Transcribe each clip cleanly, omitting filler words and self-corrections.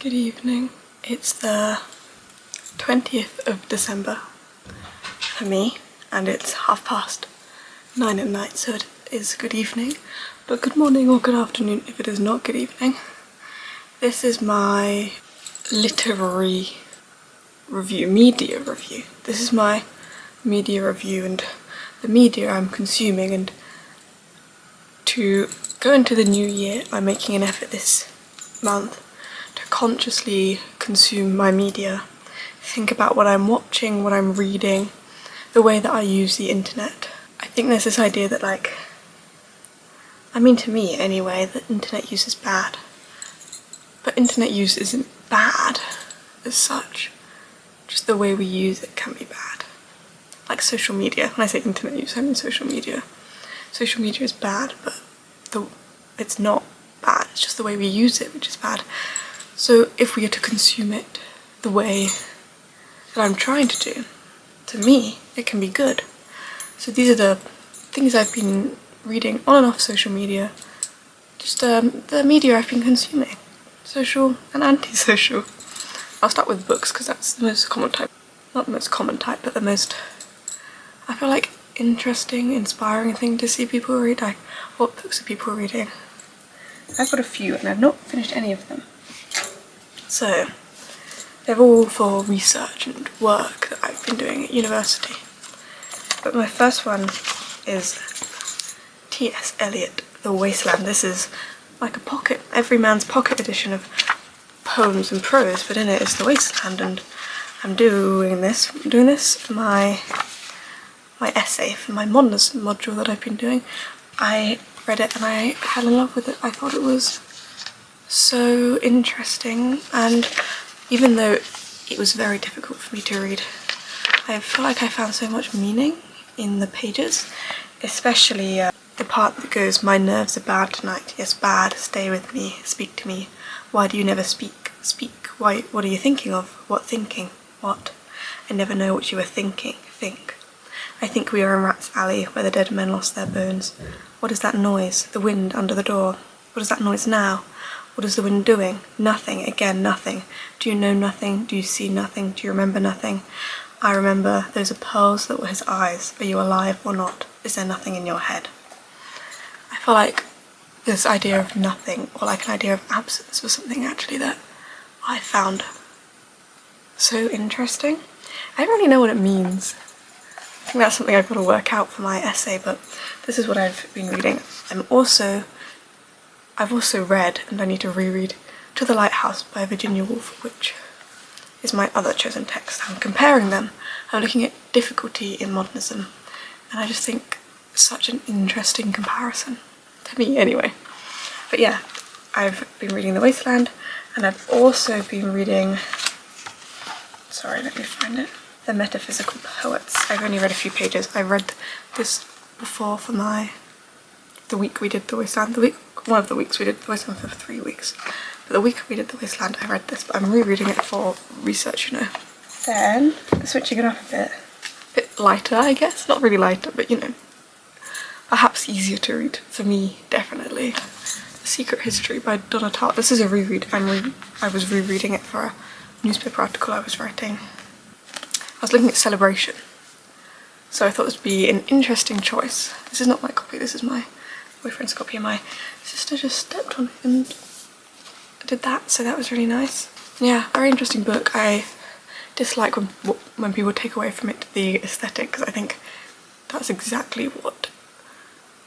Good evening. It's the 20th of December for me and it's 9:30 at night, so it is good evening. But good morning or good afternoon if it is not good evening. This is my literary review, media review. This is my media review and the media I'm consuming, and to go into the new year I'm making an effort this month to consciously consume my media, think about what I'm watching, what I'm reading, the way that I use the internet. I think there's this idea that to me anyway, that internet use is bad. But internet use isn't bad as such, just the way we use it can be bad. Like social media, when I say internet use I mean social media. Social media is bad, but it's not bad, it's just the way we use it which is bad. So if we are to consume it the way that I'm trying to do, to me it can be good. So these are the things I've been reading on and off social media, just the media I've been consuming, social and anti-social. I'll start with books because that's the most common type, not the most common type, but the most, I feel like, interesting, inspiring thing to see people read. Like, what books are people reading? I've got a few and I've not finished any of them. So they're all for research and work that I've been doing at university. But my first one is T.S. Eliot, The Wasteland. This is like a pocket, every man's pocket edition of poems and prose, but in it is The Wasteland, and I'm doing this for my essay for my modernism module that I've been doing. I read it and I fell in love with it. I thought it was so interesting, and even though it was very difficult for me to read, I feel like I found so much meaning in the pages, especially the part that goes, "My nerves are bad tonight, yes bad, stay with me, speak to me, why do you never speak, speak, why, what are you thinking of, what thinking, what, I never know what you were thinking, think. I think we are in Rat's Alley where the dead men lost their bones. What is that noise? The wind under the door. What is that noise now? What is the wind doing? Nothing, again nothing. Do you know nothing? Do you see nothing? Do you remember nothing? I remember, those are pearls that were his eyes. Are you alive or not? Is there nothing in your head?" I feel like this idea of nothing, or like an idea of absence, was something actually that I found so interesting. I don't really know what it means. I think that's something I've got to work out for my essay, but this is what I've been reading. I've also read, and I need to reread, To the Lighthouse by Virginia Woolf, which is my other chosen text. I'm comparing them. I'm looking at difficulty in modernism, and I just think it's such an interesting comparison, to me anyway. But yeah, I've been reading The Wasteland, and I've also been reading, sorry, let me find it, The Metaphysical Poets. I've only read a few pages. I read this before for the week we did The Wasteland. One of the weeks we did The Wasteland for 3 weeks. But the week we did The Wasteland I read this, but I'm rereading it for research, you know. Then, switching it up a bit lighter I guess, not really lighter, but you know, perhaps easier to read, for me definitely. The Secret History by Donna Tart. This is a reread. I was rereading it for a newspaper article I was writing. I was looking at Celebration, so I thought this would be an interesting choice. This is not my copy, this is my boyfriend's copy, and my sister just stepped on it and did that, so that was really nice. Yeah, very interesting book. I dislike when people take away from it the aesthetic, because I think that's exactly what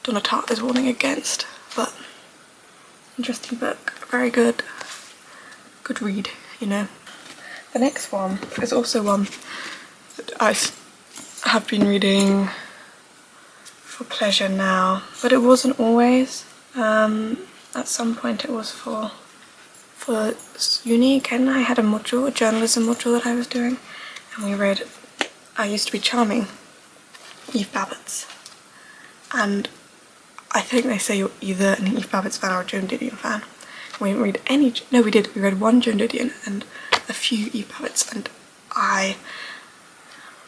Donna Tart is warning against, but interesting book, very good read, you know. The next one is also one that I have been reading for pleasure now, but it wasn't always. At some point it was for uni again. I had a module, a journalism module that I was doing, and we read I Used to Be Charming Eve Babitz, and I think they say you're either an Eve Babitz fan or a Joan Didion fan. We didn't read any, no we did, we read one Joan Didion and a few Eve Babitz, and I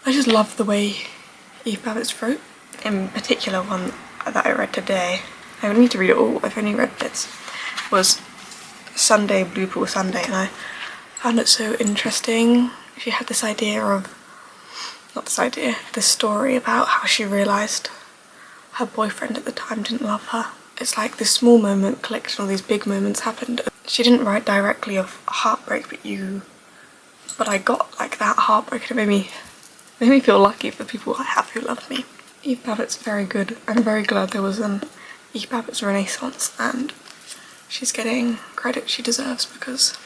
just love the way Eve Babitz wrote. In particular, one that I read today, I need to read it all, I've only read bits, was Sunday, Blue Pool Sunday, and I found it so interesting. She had this idea of, this story about how she realised her boyfriend at the time didn't love her. It's like this small moment collection of these big moments happened. She didn't write directly of heartbreak, but I got like that heartbreak, and it made me feel lucky for the people I have who love me. Eve Babitz, very good. I'm very glad there was an Eve Babitz Renaissance, and she's getting credit she deserves because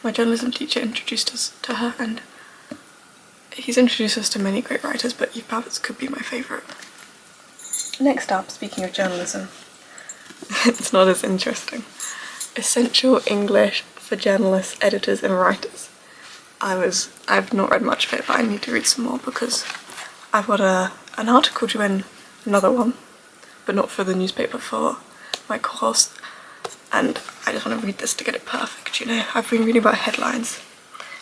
my journalism teacher introduced us to her, and he's introduced us to many great writers, but Eve Babitz could be my favourite. Next up, speaking of journalism, it's not as interesting. Essential English for Journalists, Editors and Writers. I've not read much of it, but I need to read some more because I've got an article to end another one, but not for the newspaper, for my course, and I just want to read this to get it perfect, you know. I've been reading about headlines.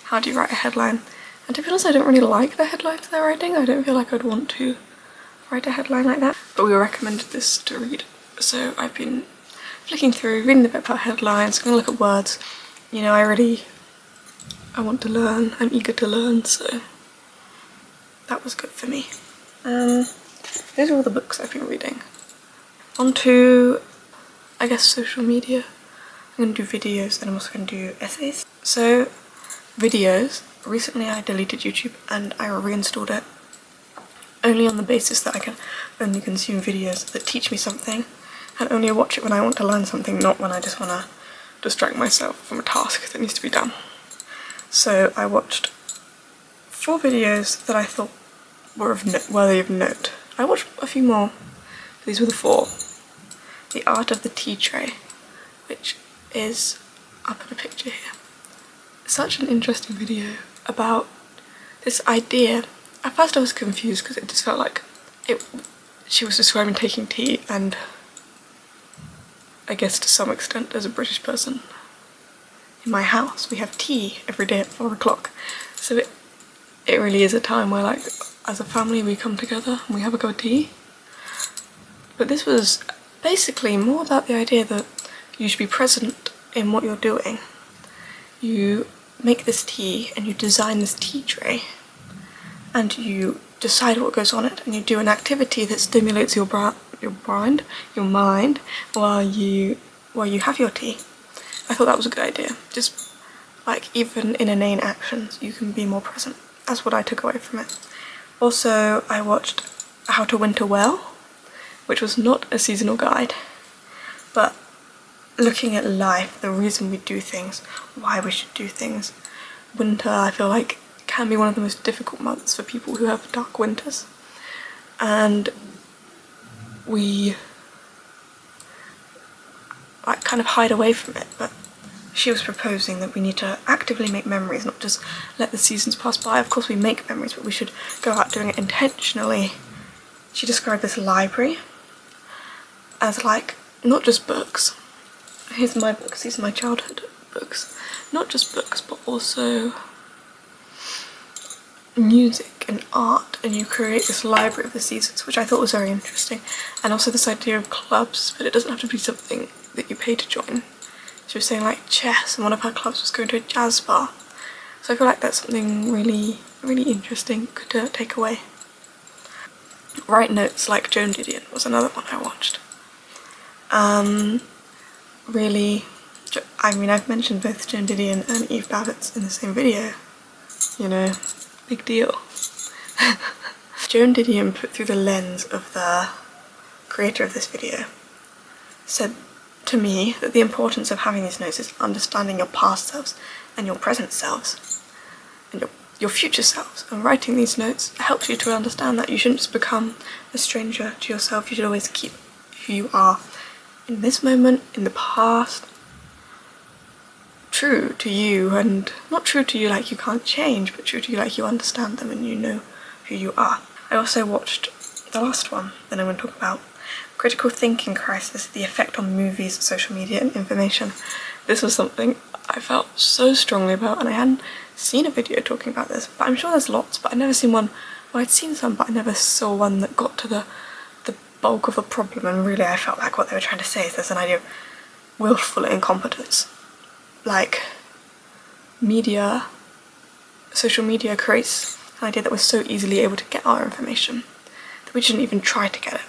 How do you write a headline? And to be honest, I don't really like the headlines they're writing. I don't feel like I'd want to write a headline like that, but we were recommended this to read, so I've been flicking through, reading a bit about headlines, going to look at words. You know, I want to learn, I'm eager to learn, so that was good for me. Those are all the books I've been reading. On to, I guess, social media. I'm going to do videos and I'm also going to do essays. So, videos. Recently I deleted YouTube and I reinstalled it only on the basis that I can only consume videos that teach me something and only watch it when I want to learn something, not when I just want to distract myself from a task that needs to be done. So I watched 4 videos that I thought were worthy of note. I watched a few more. These were the 4. The Art of the Tea Tray, which is up in a picture here. Such an interesting video about this idea. At first I was confused because it just felt like she was describing taking tea, and I guess to some extent as a British person, in my house we have tea every day at 4 o'clock. So it really is a time where, like, as a family we come together and we have a cup of tea. But this was basically more about the idea that you should be present in what you're doing. You make this tea and you design this tea tray and you decide what goes on it, and you do an activity that stimulates your mind while you have your tea. I thought that was a good idea. Just like, even in inane actions you can be more present. That's what I took away from it. Also, I watched How to Winter Well, which was not a seasonal guide, but looking at life, the reason we do things, why we should do things. Winter, I feel like, can be one of the most difficult months for people who have dark winters, and we like kind of hide away from it. But she was proposing that we need to actively make memories, not just let the seasons pass by. Of course we make memories, but we should go out doing it intentionally. She described this library as, like, not just books. Here's my books, these are my childhood books. Not just books, but also music and art, and you create this library of the seasons, which I thought was very interesting. And also this idea of clubs, but it doesn't have to be something that you pay to join. She was saying, like, chess, and one of her clubs was going to a jazz bar. So I feel like that's something really, really interesting to take away. Write notes like Joan Didion was another one I watched. Really, I mean, I've mentioned both Joan Didion and Eve Babitz in the same video, you know, big deal. Joan Didion, put through the lens of the creator of this video, said to me that the importance of having these notes is understanding your past selves and your present selves and your future selves, and writing these notes helps you to understand that you shouldn't just become a stranger to yourself. You should always keep who you are in this moment, in the past, true to you, and not true to you like you can't change, but true to you like you understand them and you know who you are. I also watched the last one that I'm going to talk about, Critical Thinking Crisis, the Effect on Movies, Social Media and Information. This was something I felt so strongly about, and I hadn't seen a video talking about this, but I'm sure there's lots, but I'd never seen one. Well, I'd seen some, but I never saw one that got to the bulk of the problem, and really I felt like what they were trying to say is there's an idea of willful incompetence. Like, social media creates an idea that we're so easily able to get our information that we shouldn't even try to get it.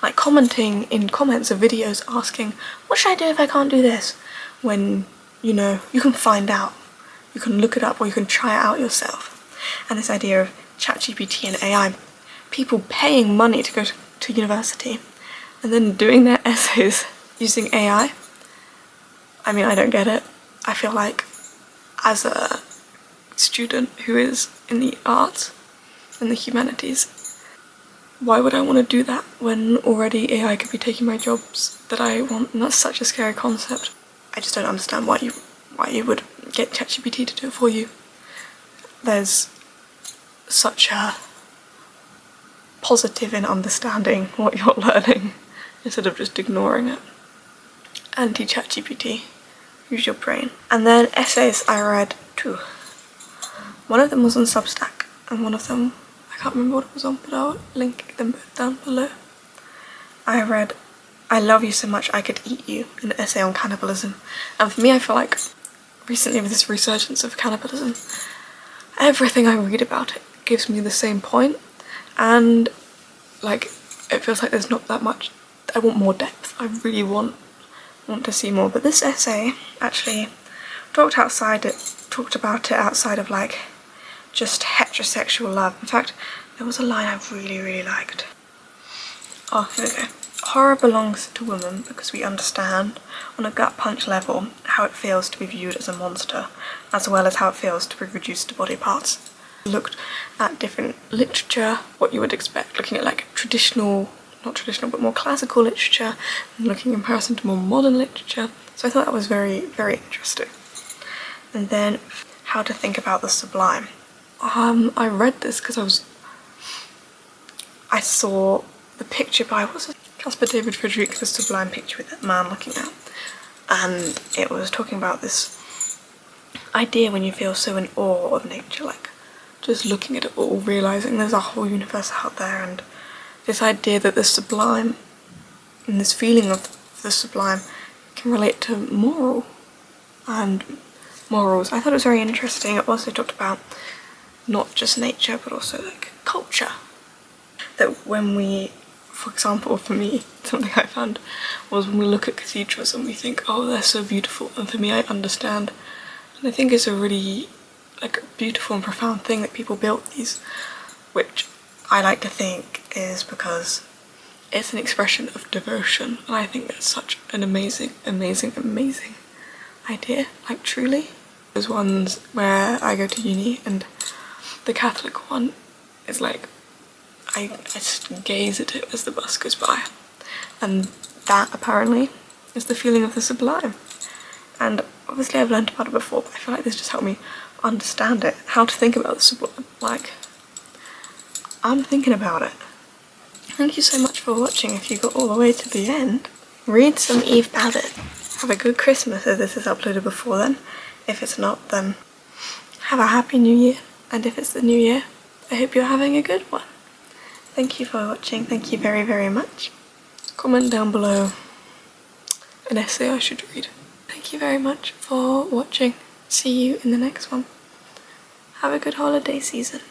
Like commenting in comments of videos asking, what should I do if I can't do this? When, you know, you can find out. You can look it up or you can try it out yourself. And this idea of ChatGPT and AI, people paying money to go to university and then doing their essays using AI. I mean, I don't get it. I feel like as a student who is in the arts and the humanities, why would I want to do that when already AI could be taking my jobs that I want? And that's such a scary concept. I just don't understand why you would get ChatGPT to do it for you. There's such a positive in understanding what you're learning instead of just ignoring it. Anti-ChatGPT, use your brain. And then essays, I read 2. One of them was on Substack and one of them, I can't remember what it was on, but I'll link them both down below. I read I Love You So Much I Could Eat You, an essay on cannibalism. And for me, I feel like recently with this resurgence of cannibalism, everything I read about it gives me the same point, and like it feels like there's not that much. I want more depth. I really want to see more. But this essay actually talked about it outside of like just heterosexual love. In fact, there was a line I really liked. Oh, here we go. Horror belongs to women because we understand on a gut punch level how it feels to be viewed as a monster, as well as how it feels to be reduced to body parts. Looked at different literature, what you would expect, looking at like not traditional, but more classical literature, and looking in comparison to more modern literature. So I thought that was very interesting. And then how to think about the sublime. I read this because I saw the picture by, what's it? Caspar David Friedrich, the sublime picture with that man looking out. And it was talking about this idea when you feel so in awe of nature, like just looking at it all, realising there's a whole universe out there, and this idea that the sublime and this feeling of the sublime can relate to moral and morals. I thought it was very interesting. It also talked about not just nature but also like culture. That when we, for example, for me, something I found was when we look at cathedrals and we think, oh, they're so beautiful, and for me I understand, and I think it's a really like beautiful and profound thing that people built these, which I like to think is because it's an expression of devotion, and I think that's such an amazing idea, like truly. There's ones where I go to uni and the Catholic one is like, I just gaze at it as the bus goes by, and that apparently is the feeling of the sublime. And obviously I've learned about it before, but I feel like this just helped me understand it, how to think about the sublime. Like, I'm thinking about it. Thank you so much for watching if you got all the way to the end. Read some Eve Babbitt. Have a good Christmas if this is uploaded before then. If it's not, then have a happy new year. And if it's the new year, I hope you're having a good one. Thank you for watching. Thank you very much. Comment down below an essay I should read. Thank you very much for watching. See you in the next one. Have a good holiday season.